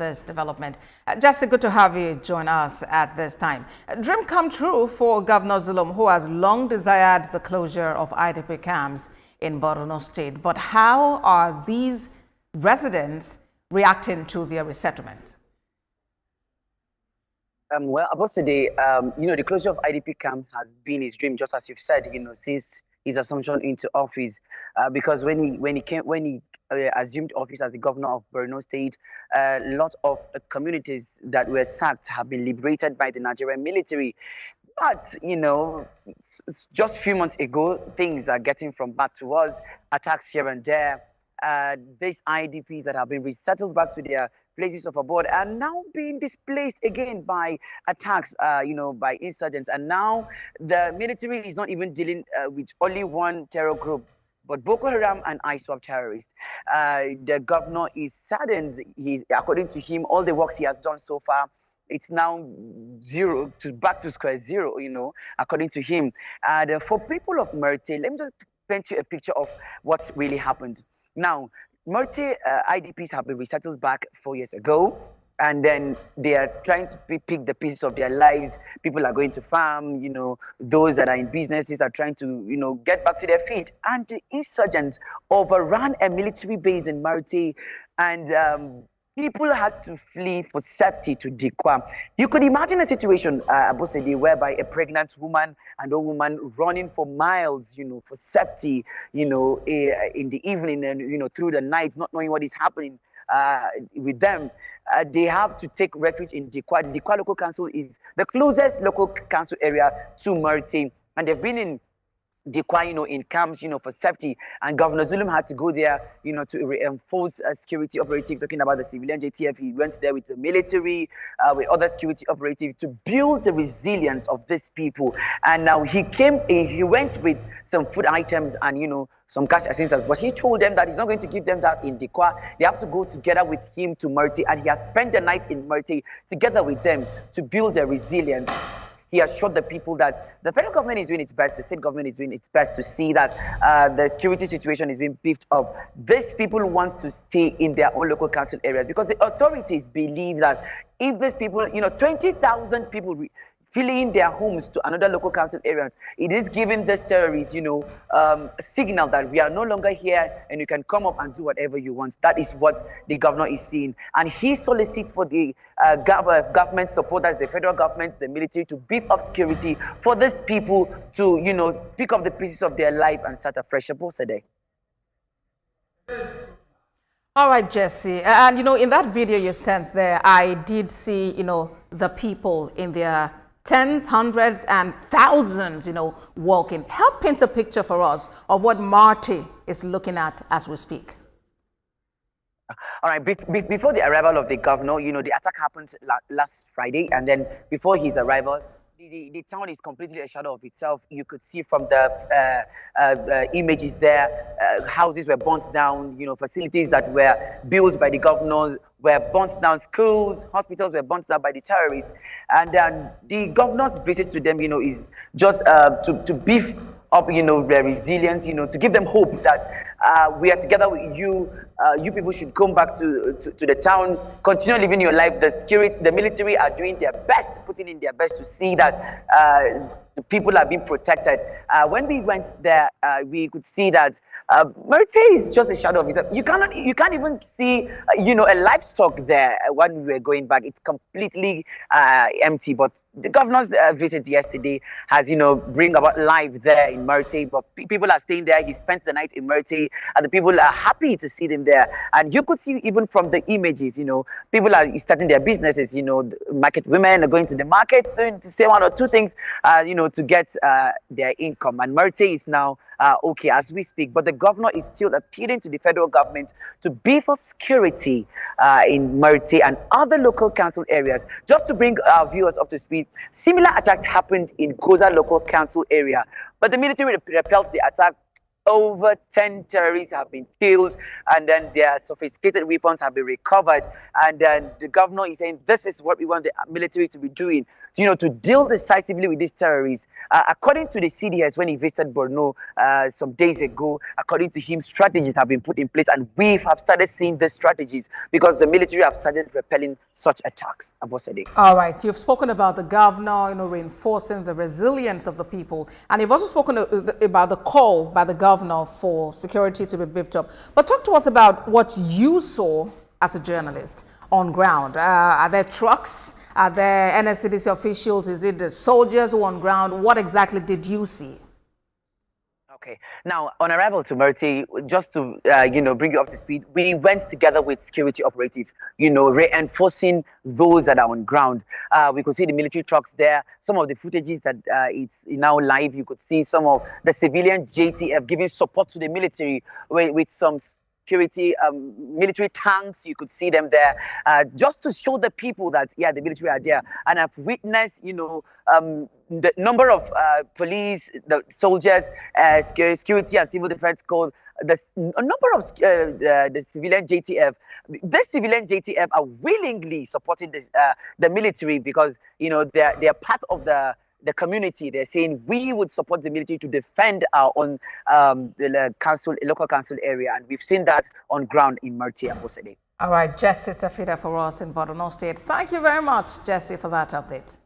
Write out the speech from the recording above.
this development. Jesse, good to have you join us at this time. A dream come true for Governor Zulum, who has long desired the closure of IDP camps in Borno State. But how are these residents reacting to their resettlement? Well, about today, the closure of IDP camps has been his dream, just as you've said, since his assumption into office. Because when he assumed office as the governor of Borno State, a lot of communities that were sacked have been liberated by the Nigerian military. But, just a few months ago, things are getting from bad to worse, attacks here and there. These IDPs that have been resettled back to their places of abode are now being displaced again by attacks, by insurgents. And now the military is not even dealing with only one terror group, but Boko Haram and ISWAP terrorists. The governor is saddened. According to him, all the works he has done so far, it's now back to square zero, according to him. And for people of Marte, let me just paint you a picture of what really happened. Now, Marte IDPs have been resettled back 4 years ago, and then they are trying to pick the pieces of their lives. People are going to farm, those that are in businesses are trying to, get back to their feet. And the insurgents overran a military base in Marte, and people had to flee for safety to Dikwa. You could imagine a situation, Abosede, whereby a pregnant woman and a woman running for miles, for safety, in the evening and, through the night, not knowing what is happening with them. They have to take refuge in Dikwa. The Dikwa local council is the closest local council area to Marte, and they've been in Dikwa, in camps, for safety. And Governor Zulum had to go there, to reinforce security operatives, talking about the civilian JTF. He went there with the military, with other security operatives to build the resilience of these people. And now he went with some food items and, some cash assistance, but he told them that he's not going to give them that in Dikwa. They have to go together with him to Marte, and he has spent the night in Marte together with them to build their resilience. He assured the people that the federal government is doing its best, the state government is doing its best to see that the security situation is being beefed up. These people want to stay in their own local council areas because the authorities believe that if these people, 20,000 people fleeing their homes to another local council areas, it is giving these terrorists, a signal that we are no longer here and you can come up and do whatever you want. That is what the governor is seeing. And he solicits for the government support, that's the federal government, the military, to beef up security for these people to, pick up the pieces of their life and start a fresh day. All right, Jesse. And, in that video you sent there, I did see, the people in their tens, hundreds, and thousands, walking. Help paint a picture for us of what Marte is looking at as we speak. All right, before the arrival of the governor, the attack happened last Friday, and then before his arrival, the town is completely a shadow of itself. You could see from the images there, houses were burnt down, facilities that were built by the governors were burnt down, schools, hospitals were burnt down by the terrorists. And the governor's visit to them, is just to beef up, their resilience, to give them hope that we are together with you. You people should come back to the town, continue living your life. The military are doing their best, putting in their best to see that the people are being protected. When we went there, we could see that Marte is just a shadow of itself. You can't even see, a livestock there when we were going back. It's completely empty. But the governor's visit yesterday has, bring about life there in Marte. But people are staying there. He spent the night in Marte, and the people are happy to see them there. And you could see even from the images, people are starting their businesses. Market women are going to the markets to say one or two things, to get their income. And Marte is now okay as we speak, but the governor is still appealing to the federal government to beef up security in Marte and other local council areas. Just to bring our viewers up to speed, similar attacks happened in Goza local council area, but the military repelled the attack. Over 10 terrorists have been killed, and then their sophisticated weapons have been recovered. And then the governor is saying, this is what we want the military to be doing. to deal decisively with these terrorists. According to the CDS, when he visited Borno some days ago, according to him, strategies have been put in place, and we have started seeing these strategies because the military have started repelling such attacks. Abosede. All right, you've spoken about the governor, reinforcing the resilience of the people, and you've also spoken about the call by the governor for security to be beefed up. But talk to us about what you saw as a journalist on ground. Are there trucks? Are there NSCDC officials? Is it the soldiers who are on ground? What exactly did you see? Okay. Now, on arrival to Marte, just to bring you up to speed, we went together with security operatives, reinforcing those that are on ground. We could see the military trucks there. Some of the footages that it's now live. You could see some of the civilian JTF giving support to the military with some security military tanks. You could see them there, just to show the people that the military are there. And I've witnessed, the number of police, the soldiers, security and civil defense code, the number of the civilian JTF. The civilian JTF are willingly supporting this, the military, because they're part of the community. They're saying we would support the military to defend our own local council area, and we've seen that on ground in Marte and Bosede. All right, Jesse Tafida for us in Borno State. Thank you very much, Jesse, for that update.